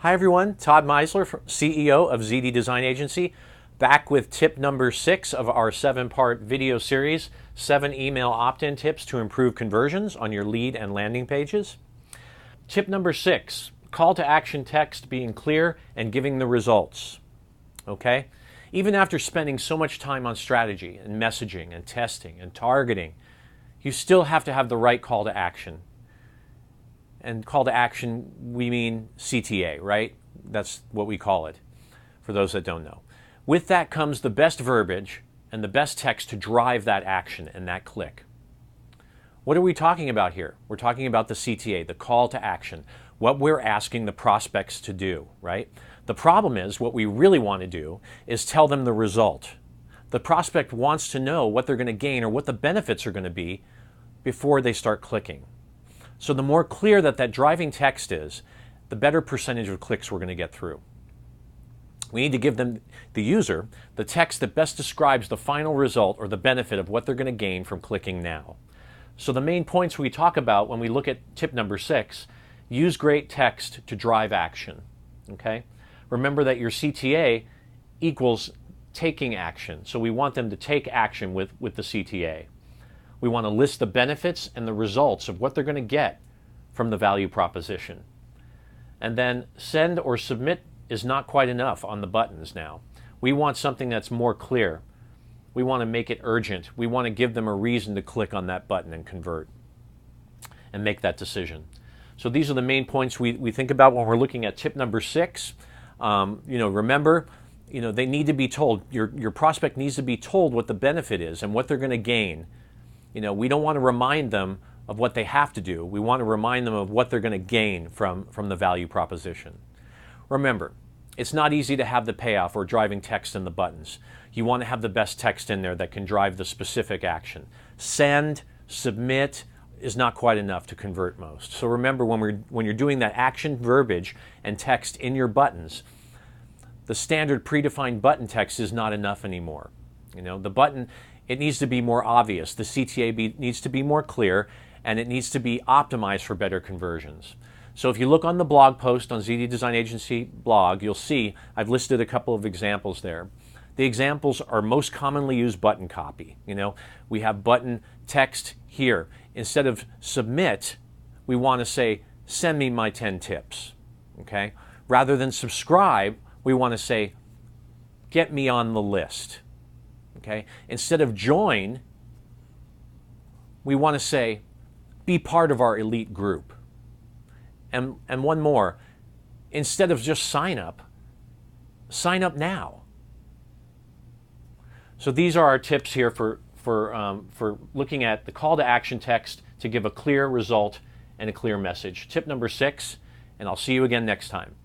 Hi everyone, Todd Meisler, CEO of ZD Design Agency, back with tip number 6 of our 7-part video series, 7 email opt-in tips to improve conversions on your lead and landing pages. Tip number 6, call to action text being clear and giving the results. Okay? Even after spending so much time on strategy and messaging and testing and targeting, you still have to have the right call to action. And call to action, we mean CTA, right? That's what we call it, for those that don't know. With that comes the best verbiage and the best text to drive that action and that click. What are we talking about here? We're talking about the CTA, the call to action, what we're asking the prospects to do, right? The problem is, what we really want to do is tell them the result. The prospect wants to know what they're going to gain or what the benefits are going to be before they start clicking. So the more clear that driving text is, the better percentage of clicks we're going to get through. We need to give them, the user, the text that best describes the final result or the benefit of what they're going to gain from clicking now. So the main points we talk about when we look at tip number 6, use great text to drive action. Okay? Remember that your CTA equals taking action. So we want them to take action with the CTA. We want to list the benefits and the results of what they're going to get from the value proposition. And then send or submit is not quite enough on the buttons now. We want something that's more clear. We want to make it urgent. We want to give them a reason to click on that button and convert and make that decision. So these are the main points we think about when we're looking at tip number 6. Remember, they need to be told, your prospect needs to be told what the benefit is and what they're going to gain. We don't want to remind them of what they have to do. We want to remind them of what they're going to gain from the value proposition. Remember, it's not easy to have the payoff or driving text in the buttons. You want to have the best text in there that can drive the specific action. Send, submit is not quite enough to convert most. So remember, when you're doing that action verbiage and text in your buttons, the standard predefined button text is not enough anymore. The button, it needs to be more obvious. The CTA needs to be more clear, and it needs to be optimized for better conversions. So if you look on the blog post on ZD Design Agency blog, you'll see I've listed a couple of examples there. The examples are most commonly used button copy. We have button text here. Instead of submit, we want to say, send me my 10 tips. Okay? Rather than subscribe, we want to say, get me on the list. Okay? Instead of join, we want to say, be part of our elite group. And one more, instead of just sign up now. So these are our tips here for looking at the call to action text to give a clear result and a clear message. Tip number 6, and I'll see you again next time.